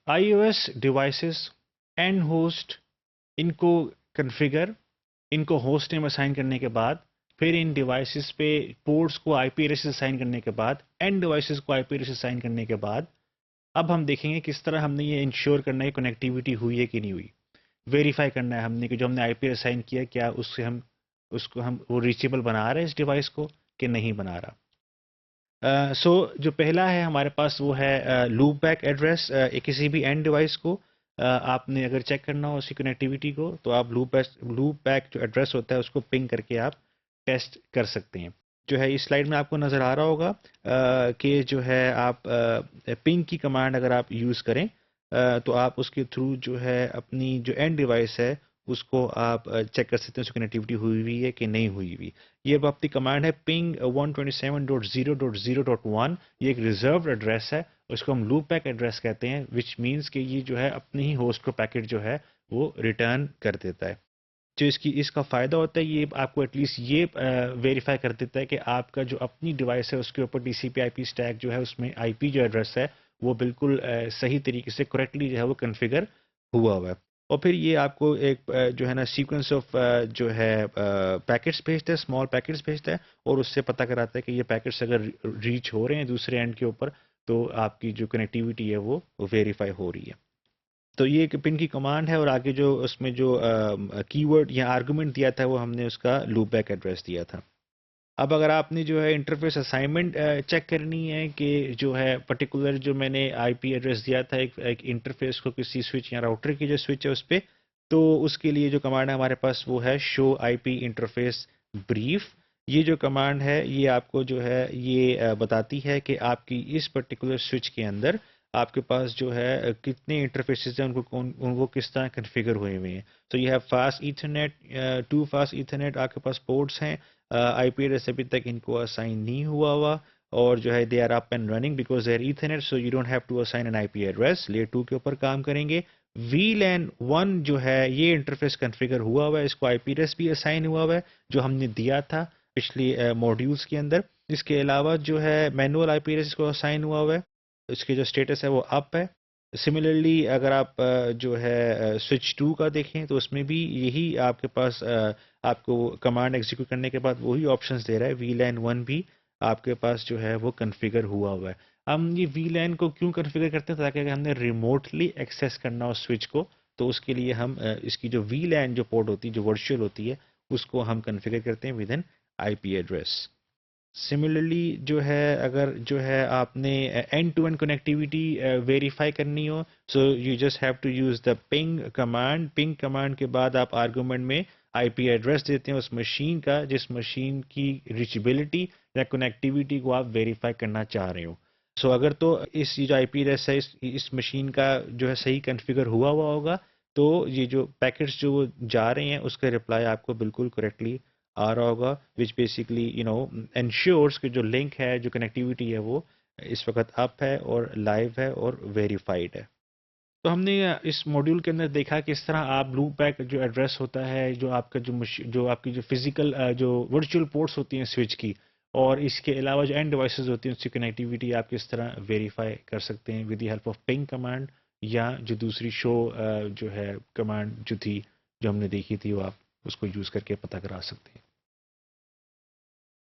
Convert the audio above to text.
iOS devices and host, इनको configure, इनको host name assign करने के बाद, फिर इन डिवाइसेस पे पोर्ट्स को आईपी एड्रेस असाइन करने के बाद, एंड डिवाइसेस को आईपी एड्रेस असाइन करने के बाद, अब हम देखेंगे किस तरह हमने ये इंश्योर करना है कनेक्टिविटी हुई है कि नहीं हुई। वेरीफाई करना है हमने कि जो हमने आईपी असाइन किया क्या उससे हम उसको हम वो रीचेबल बना रहे हैं इस डिवाइस को कि नहीं बना रहा। सो जो पहला है हमारे पास वो है लूप बैक एड्रेस। किसी भी एंड डिवाइस को आपने अगर चेक करना हो उसकी कनेक्टिविटी को, तो आप लूप बैक जो एड्रेस होता है उसको पिंग करके आप टेस्ट कर सकते हैं। जो है इस स्लाइड में आपको नज़र आ रहा होगा कि जो है आप पिंग की कमांड अगर आप यूज़ करें तो आप उसके थ्रू जो है अपनी जो एंड डिवाइस है उसको आप चेक कर सकते हैं उसकी कनेक्टिविटी हुई हुई है कि नहीं हुई हुई। ये आपकी कमांड है पिंग 127.0.0.1। ये एक रिजर्व एड्रेस है, उसको हम लूप बैक एड्रेस कहते हैं, विच मीन्स कि ये जो है अपने ही होस्ट को पैकेट जो है वो रिटर्न कर देता है। जो इसका फ़ायदा होता है ये आपको एटलीस्ट ये वेरीफाई कर देता है कि आपका जो अपनी डिवाइस है उसके ऊपर टीसीपी आईपी स्टैक जो है उसमें आईपी जो एड्रेस है वो बिल्कुल सही तरीके से करेक्टली जो है वो कन्फिगर हुआ है। और फिर ये आपको एक जो है ना सीक्वेंस ऑफ जो है पैकेट्स भेजता है, स्मॉल पैकेट्स भेजता है, और उससे पता कराता है कि ये पैकेट्स अगर रीच हो रहे हैं दूसरे एंड के ऊपर तो आपकी जो कनेक्टिविटी है वो वेरीफाई हो रही है। तो ये एक पिन की कमांड है, और आगे जो उसमें जो कीवर्ड या आर्गुमेंट दिया था वो हमने उसका लूप बैक एड्रेस दिया था। अब अगर आपने जो है इंटरफेस असाइनमेंट चेक करनी है कि जो है पर्टिकुलर जो मैंने आईपी एड्रेस दिया था एक इंटरफेस को किसी स्विच या राउटर की जो स्विच है उस पर, तो उसके लिए जो कमांड है हमारे पास वो है शो आईपी इंटरफेस ब्रीफ। ये जो कमांड है ये आपको जो है ये बताती है कि आपकी इस पर्टिकुलर स्विच के अंदर आपके पास जो है कितने इंटरफेसेस हैं, उनको किस तरह कन्फिगर हुए हुए हैं। तो ये है फास्ट ईथरनेट, 2 फास्ट ईथरनेट आपके पास पोर्ट्स हैं, आईपी एड्रेस अभी तक इनको असाइन नहीं हुआ और जो है they are up and running because they are ethernet, so you don't have to assign an IP address. Layer 2 के ऊपर काम करेंगे। वीलैन 1 जो है ये इंटरफेस कन्फिगर हुआ है, इसको आईपी एड्रेस भी असाइन हुआ है जो हमने दिया था पिछली मॉड्यूल्स के अंदर। इसके अलावा जो है मैनुअल आईपी एड्रेस को असाइन हुआ है, इसके जो स्टेटस है वो अप है। सिमिलरली अगर आप जो है स्विच 2 का देखें तो उसमें भी यही आपके पास आपको कमांड एग्जीक्यूट करने के बाद वही ऑप्शंस दे रहा है। वीलैन 1 भी आपके पास जो है वो कन्फिगर हुआ है। हम ये वीलैन को क्यों कन्फिगर करते हैं, ताकि अगर हमने रिमोटली एक्सेस करना हो स्विच को तो उसके लिए हम इसकी जो वीलैन जो पोर्ट होती है जो वर्चुअल होती है उसको हम कन्फिगर करते हैं with an IP address. Similarly जो है अगर जो है आपने end to end connectivity verify करनी हो, so you just have to use the ping command. Ping command के बाद आप आर्गुमेंट में आईपी एड्रेस देते हैं उस मशीन का जिस मशीन की रीचेबिलिटी या कनेक्टिविटी को आप वेरीफाई करना चाह रहे हो। सो अगर तो इस जो आईपी एड्रेस है इस मशीन का जो है सही कन्फिगर हुआ होगा तो ये जो पैकेट्स जो जा रहे हैं उसका रिप्लाई आपको बिल्कुल करेक्टली आ रहा होगा, विच बेसिकली इंश्योर्स कि जो लिंक है जो कनेक्टिविटी है वो इस वक्त अप है और लाइव है और वेरीफाइड है। तो हमने इस मॉड्यूल के अंदर देखा कि इस तरह आप लूप बैक जो एड्रेस होता है जो आपका जो आपकी जो फिजिकल जो वर्चुअल पोर्ट्स होती हैं स्विच की, और इसके अलावा जो एंड डिवाइसेस होती हैं उसकी कनेक्टिविटी आप किस तरह वेरीफाई कर सकते हैं with the help of ping command, या जो दूसरी शो जो है कमांड जो थी जो हमने देखी थी वो आप उसको यूज़ करके पता करा सकते हैं।